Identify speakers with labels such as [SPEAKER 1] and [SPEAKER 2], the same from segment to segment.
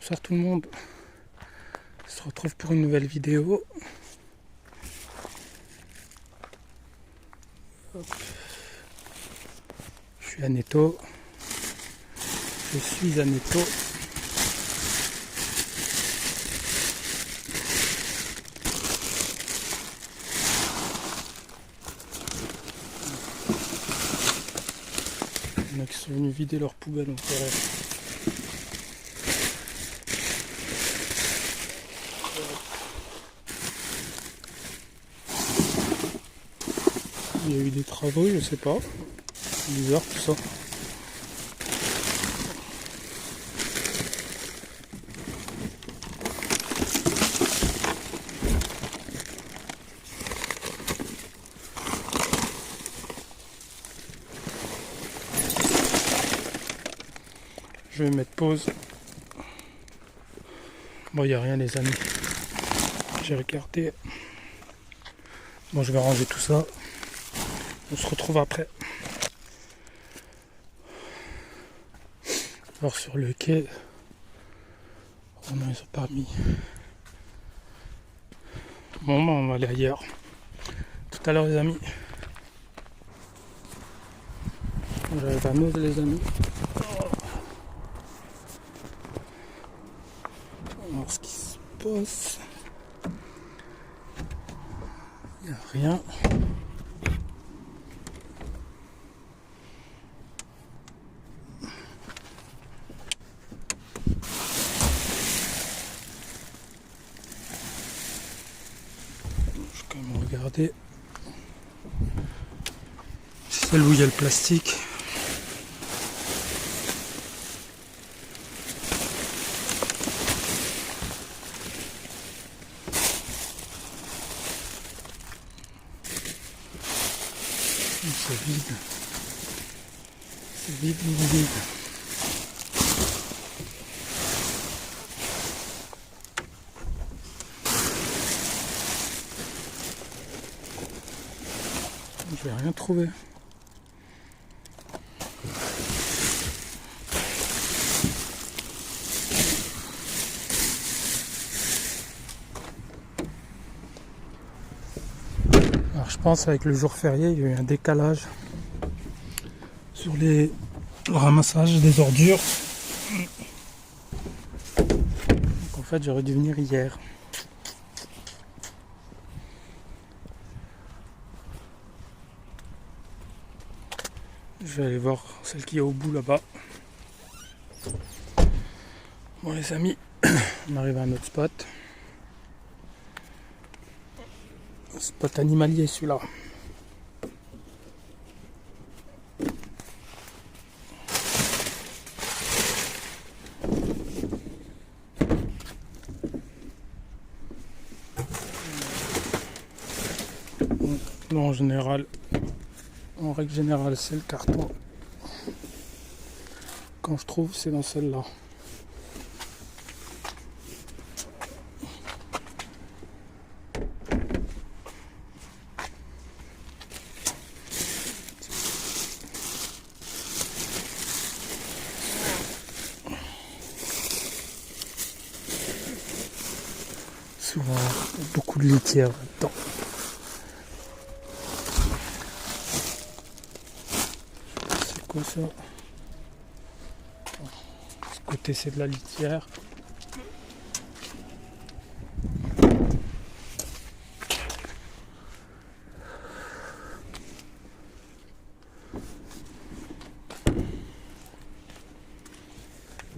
[SPEAKER 1] Bonsoir tout le monde, on se retrouve pour une nouvelle vidéo. Hop. Je suis à Netto. Il y en a qui sont venus vider leur poubelle en forêt. Il y a eu des travaux, je sais pas. C'est bizarre tout ça. Je vais mettre pause. Bon, il n'y a rien les amis. J'ai regardé. Bon, je vais ranger tout ça. On se retrouve après. Alors sur le quai. Oh non, ils ont pas mis. Bon, on va aller ailleurs. Tout à l'heure les amis. J'arrive à Meuse les amis. On va voir ce qui se passe. Il n'y a rien. Je vais quand même regarder. C'est celle où il y a le plastique. C'est vide. C'est vide, vide, vide. Je vais rien trouver. Alors je pense avec le jour férié, il y a eu un décalage sur le ramassage des ordures. Donc en fait j'aurais dû venir hier. Je vais aller voir celle qui est au bout là-bas. Bon les amis, on arrive à un autre spot. Spot animalier celui-là. Non, en règle générale, c'est le carton. Quand je trouve, c'est dans celle-là. Souvent, beaucoup de litière là-dedans. C'est quoi ça? Ce côté, c'est de la litière.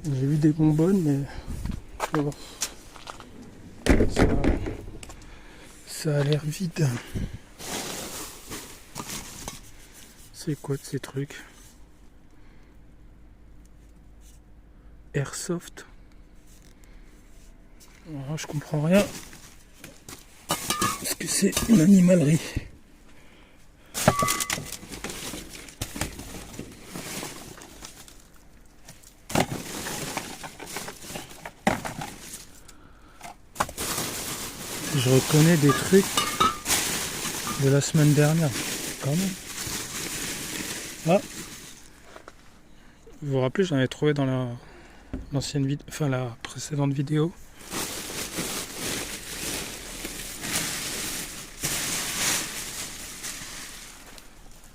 [SPEAKER 1] J'ai vu des bonbonnes, mais oh, ça a l'air vide. C'est quoi de ces trucs? Airsoft. Alors, je comprends rien. Est-ce que c'est une animalerie? Je reconnais des trucs de la semaine dernière, quand même. Ah, vous vous rappelez, j'en avais trouvé dans l'ancienne vidéo, enfin la précédente vidéo.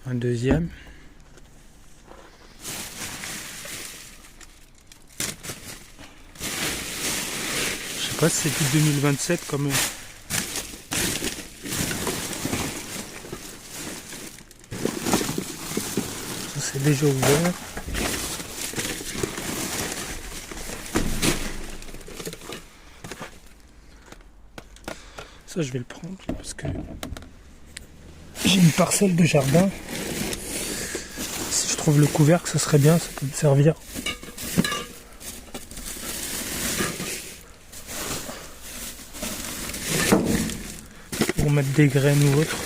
[SPEAKER 1] Un deuxième. Je sais pas si c'est du 2027 comme. Ça c'est déjà ouvert. Ça je vais le prendre parce que j'ai une parcelle de jardin. Si je trouve le couvercle, ça serait bien, ça peut me servir. Pour mettre des graines ou autre.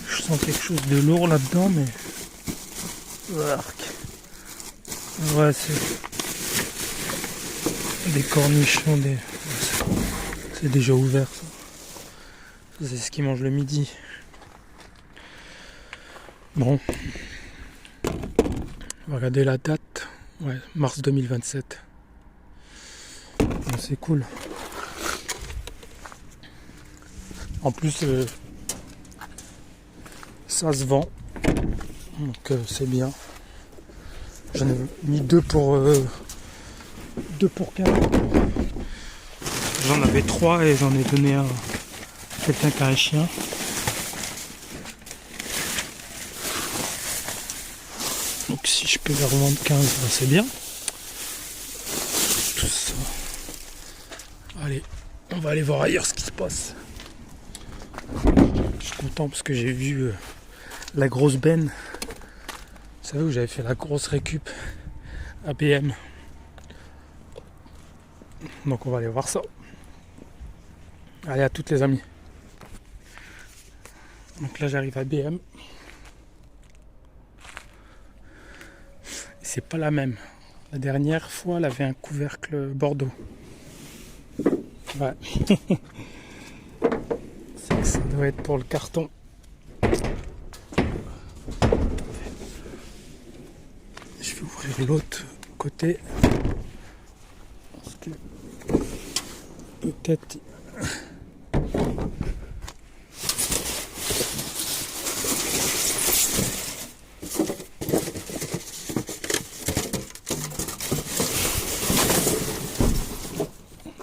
[SPEAKER 1] Je sens quelque chose de lourd là-dedans, mais... Ouais, c'est... Des cornichons, des... C'est déjà ouvert, ça. C'est ce qu'ils mangent le midi. Bon. On va regarder la date. Ouais, mars 2027. Bon, c'est cool. En plus, ça se vend. Donc c'est bien. J'en ai mis 2 pour 4. J'en avais 3 et j'en ai donné un à quelqu'un qui a un chien. Donc si je peux les revendre 15, ben c'est bien. Tout ça. Allez, on va aller voir ailleurs ce qui se passe. Je suis content parce que j'ai vu la grosse benne. Vous savez où j'avais fait la grosse récup à BM. Donc on va aller voir ça. Allez, à toutes les amis. Donc là j'arrive à BM. Et c'est pas la même. La dernière fois elle avait un couvercle bordeaux. Ouais. Ça doit être pour le carton. Je vais ouvrir l'autre côté. Parce que peut-être...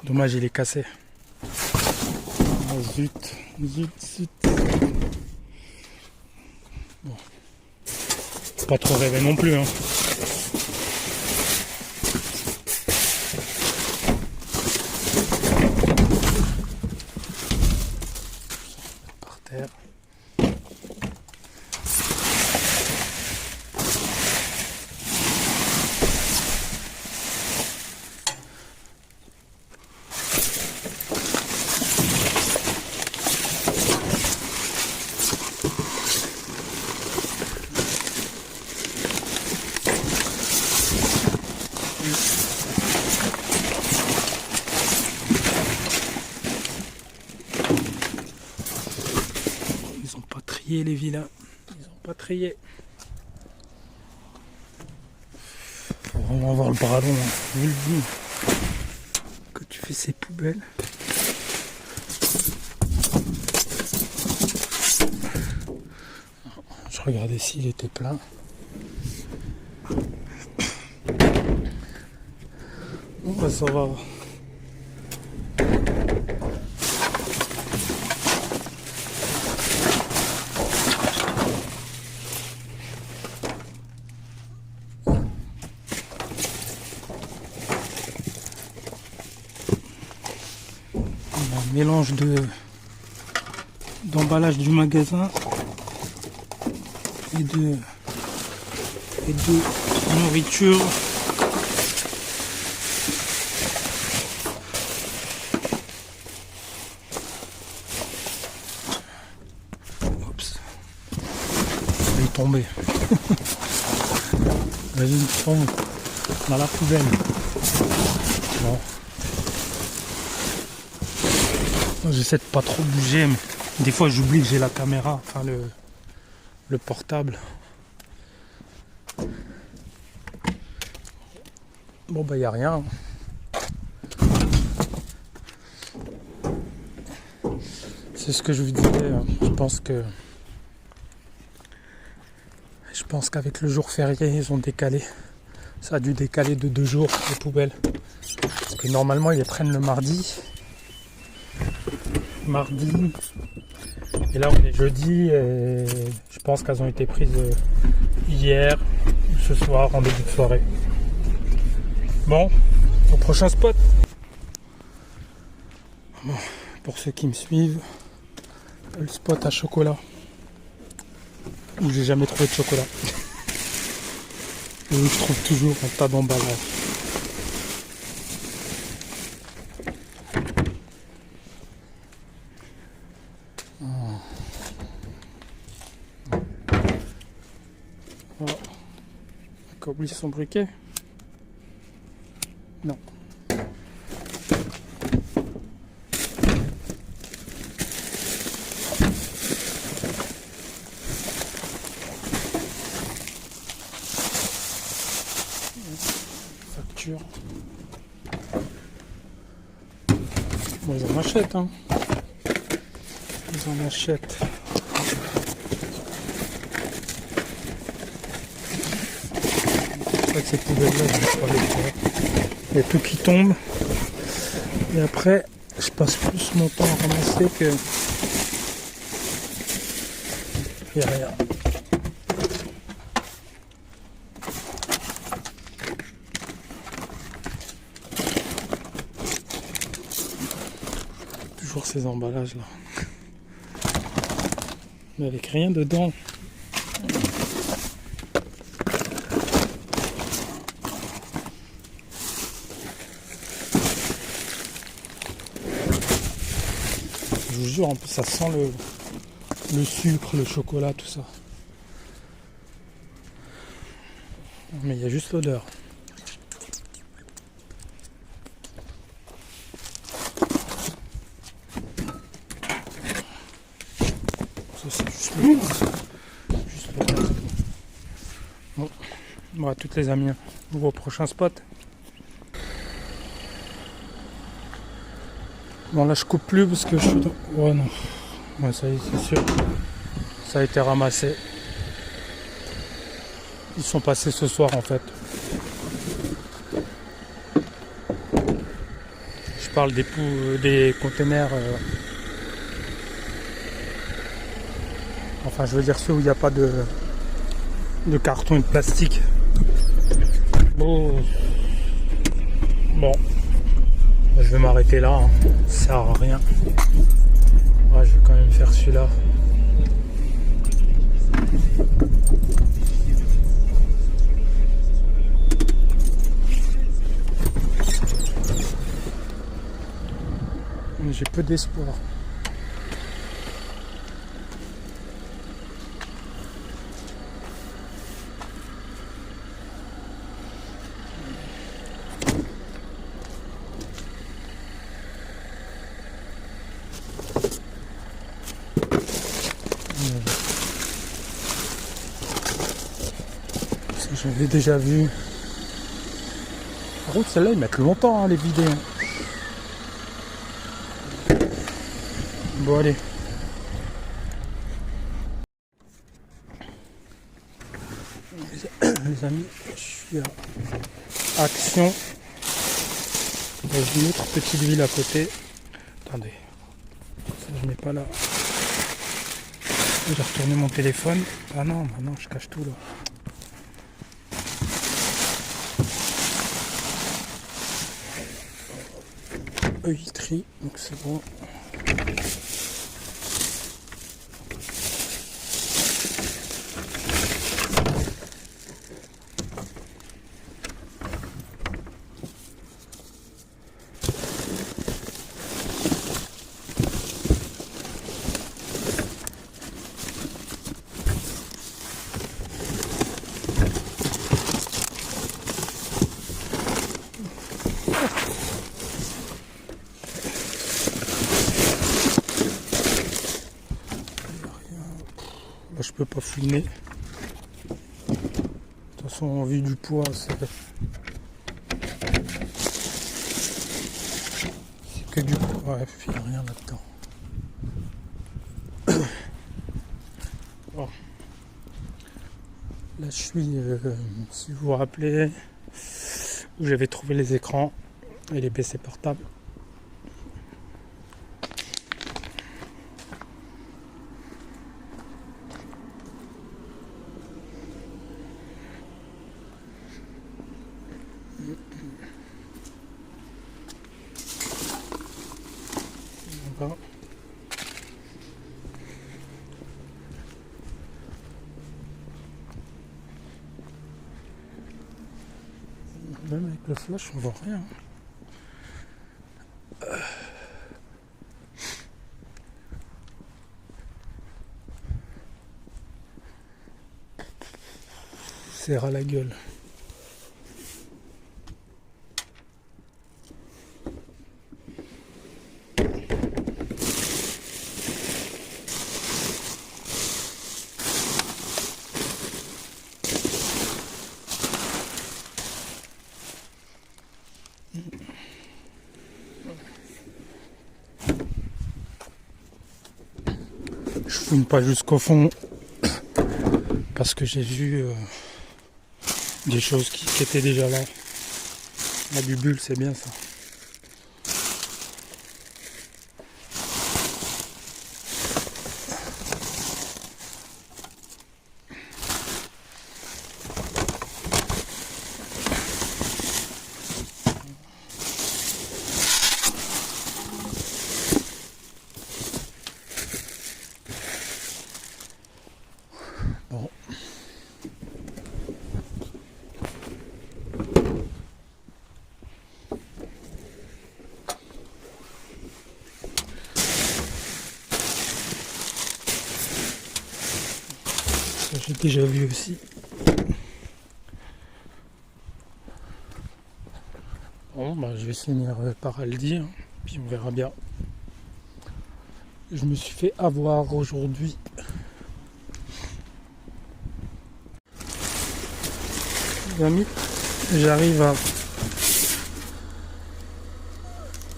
[SPEAKER 1] Dommage, il est cassé. Oh, zut. Bon. Pas trop rêver non plus, hein. Par terre. Ils ont pas trié les vilains. Ils ont pas trié. Faut vraiment avoir le bras long, hein. Je vous le dis. Quand tu fais ces poubelles. Je regardais s'il était plein. Bon bah ça va. Un mélange d'emballage du magasin et de nourriture. Oups, il est tombé. Imagine, il tombe dans la poubelle. Bon. J'essaie de pas trop bouger, mais des fois j'oublie que j'ai la caméra, enfin le portable. Bon bah y a rien. C'est ce que je vous disais. Je pense qu'avec le jour férié, ils ont décalé. Ça a dû décaler de 2 jours les poubelles. Parce que normalement ils les prennent le mardi. Et là on est jeudi et je pense qu'elles ont été prises hier, ce soir, en début de soirée. Bon, au prochain spot. Bon, pour ceux qui me suivent, le spot à chocolat. Où j'ai jamais trouvé de chocolat. Et où je trouve toujours un tas d'emballage. Encore oublié son briquet? Non. Facture. Bon, ils en achètent, hein. Ils en achètent. Ces poubelles là, je vais pas les faire. Il y a tout qui tombe et après je passe plus mon temps à ramasser que il n'y a rien. Toujours ces emballages là mais avec rien dedans. Je vous jure, en plus ça sent le sucre, le chocolat, tout ça. Mais il y a juste l'odeur. Ça c'est juste l'odeur. Bon, à toutes les amis, je vous vois au prochain spot. Bon là je coupe plus parce que je suis dans... Ouais non. Ouais, ça y est, c'est sûr. Ça a été ramassé. Ils sont passés ce soir en fait. Je parle des containers. Enfin je veux dire ceux où il n'y a pas de carton et de plastique. Bon. Je vais m'arrêter là, hein. Ça sert à rien. Ouais, je vais quand même faire celui-là. J'ai peu d'espoir. J'avais déjà vu. Par contre, celle-là, ils mettent longtemps, hein, les vider. Bon, allez. Les amis, je suis à Action. Dans une autre petite ville à côté. Attendez. Ça, je mets pas là. J'ai retourné mon téléphone. Ah non, maintenant je cache tout là. Il trie, donc c'est bon. je peux pas fouiner. De toute façon, en vue du poids, c'est que du poids. Ouais, il n'y a rien là-dedans. Bon. Là, je suis, si vous vous rappelez, où j'avais trouvé les écrans et les PC portables. Voilà. Même avec le flash, on voit rien. Serre à la gueule. Je fouine pas jusqu'au fond parce que j'ai vu des choses qui étaient déjà là. La bubule, c'est bien ça. Bon. Ça, j'ai déjà vu aussi. Bon, bah, je vais finir par le dire, puis on verra bien. Je me suis fait avoir aujourd'hui. Les amis, j'arrive à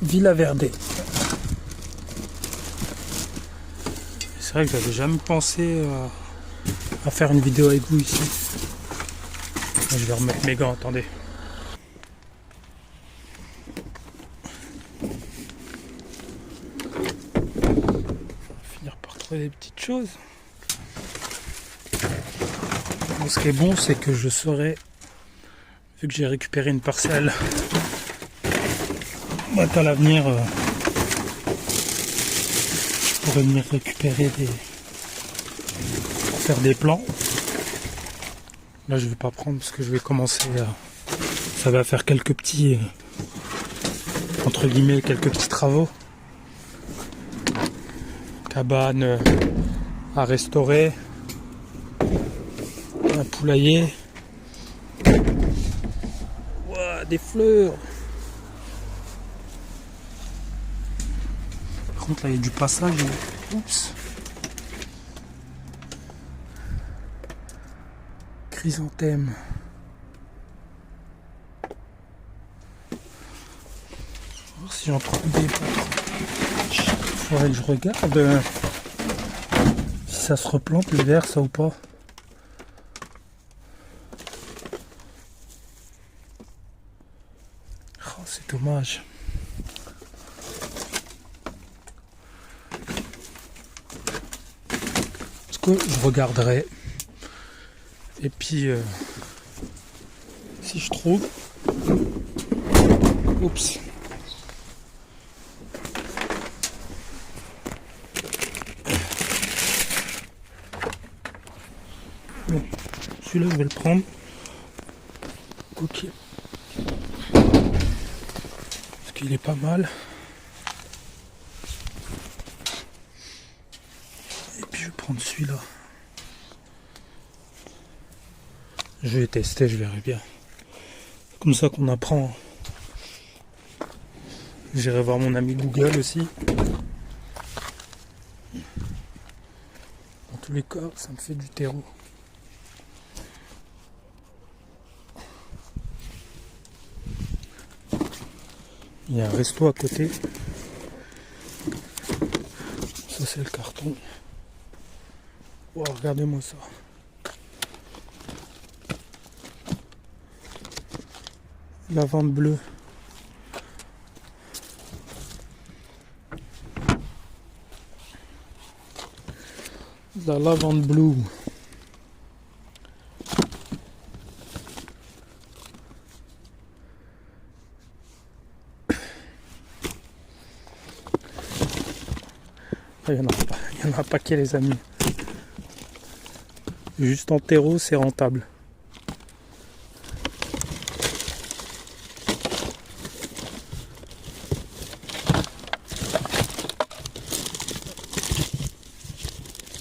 [SPEAKER 1] Villa Verde. C'est vrai que j'avais jamais pensé à faire une vidéo avec vous ici. Je vais remettre mes gants, attendez. On va finir par trouver des petites choses. Bon, ce qui est bon, c'est que je saurai, vu que j'ai récupéré une parcelle, à l'avenir, je pourrais venir récupérer pour faire des plans. Là, je vais pas prendre parce que je vais commencer ça va faire quelques petits, entre guillemets, quelques petits travaux. Cabane à restaurer, un poulailler. Ouah, des fleurs. Par contre, là, il y a du passage. Oups. Chrysanthème. Voir si j'en trouve des. Il faudrait que je regarde si ça se replante l'hiver, ça ou pas. Oh, c'est dommage. Parce que je regarderai. Et puis, si je trouve... Oups. Bon, celui-là, je vais le prendre. Ok. Parce qu'il est pas mal. Et puis, je vais prendre celui-là. Je vais tester, je verrai bien. C'est comme ça qu'on apprend. J'irai voir mon ami Google aussi. En tous les cas, ça me fait du terreau. Il y a un resto à côté. Ça c'est le carton. Wow, regardez-moi ça. Lavande bleue. La lavande blue. Il n'y en a un paquet les amis. Juste en terreau c'est rentable.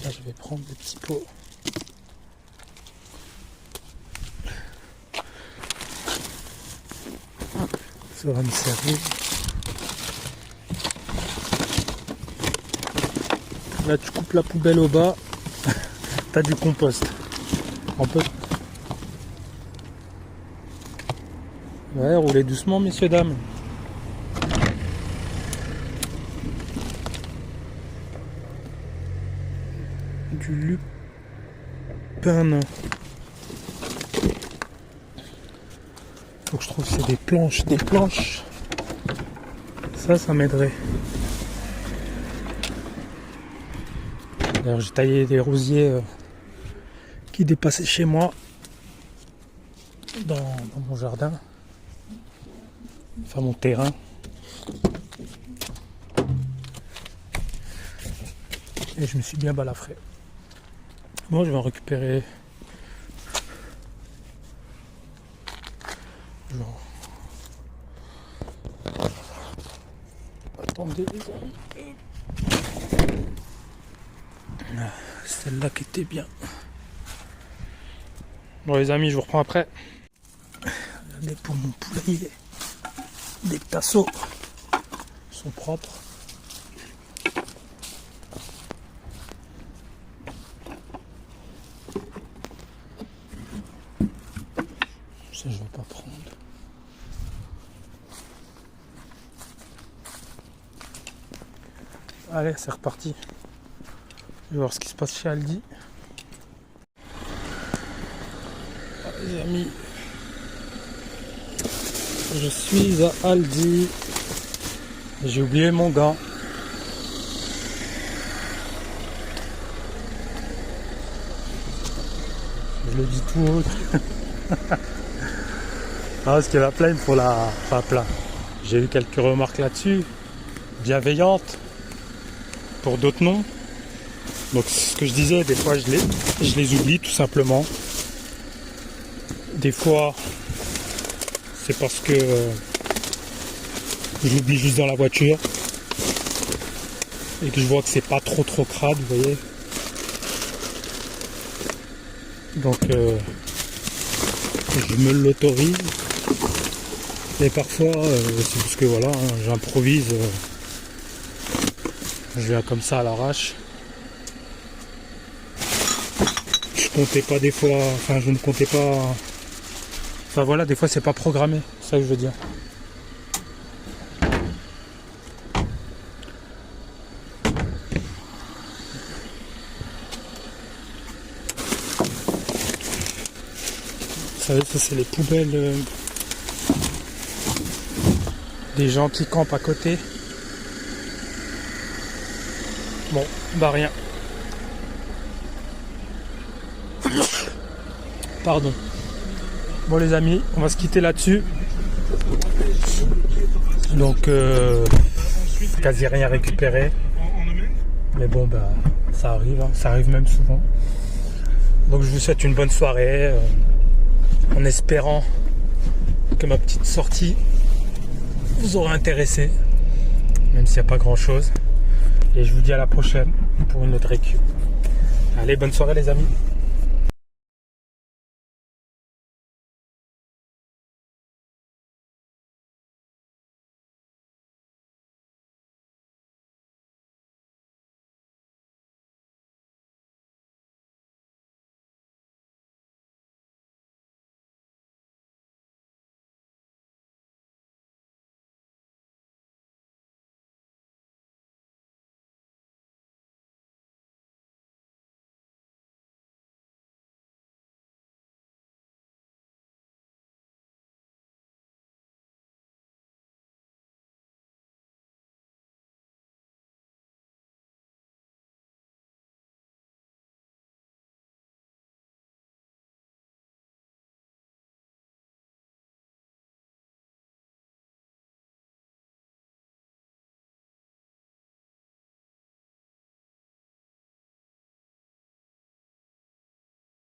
[SPEAKER 1] Là je vais prendre des petits pots. Ça va me servir. Là tu coupes la poubelle au bas, t'as du compost. On peut... Ouais, roulez doucement messieurs dames. Du lupin. Faut que je trouve c'est des planches. Ça m'aiderait. D'ailleurs j'ai taillé des rosiers qui dépassaient chez moi dans mon jardin, enfin mon terrain. Et je me suis bien balafré. Bon, je vais en récupérer. Genre. Attendez les amis. Celle-là qui était bien. Bon les amis, je vous reprends après. Regardez pour mon poulailler. Les tasseaux sont propres. Ça je vais pas prendre. Allez, c'est reparti. Je vais voir ce qui se passe chez Aldi. Les amis, je suis à Aldi. J'ai oublié mon gant. Je le dis tout haut. Parce que la plaine pour la... Enfin plein. J'ai eu quelques remarques là-dessus. Bienveillantes. Pour d'autres non. Donc ce que je disais, des fois je les oublie tout simplement. Des fois c'est parce que je l'oublie juste dans la voiture et que je vois que c'est pas trop crade, vous voyez. Donc je me l'autorise. Et parfois c'est parce que voilà, hein, j'improvise. Je viens comme ça à l'arrache. Je comptais pas des fois, enfin je ne comptais pas. Enfin voilà, des fois c'est pas programmé, c'est ça que je veux dire. Vous savez, ça c'est les poubelles des gens qui campent à côté. Bon, bah rien. Pardon. Bon les amis, on va se quitter là-dessus. Donc quasi rien récupéré. Mais bon bah ça arrive, hein. Ça arrive même souvent. Donc je vous souhaite une bonne soirée. En espérant que ma petite sortie vous aura intéressé. Même s'il n'y a pas grand chose. Et je vous dis à la prochaine pour une autre récup. Allez, bonne soirée les amis.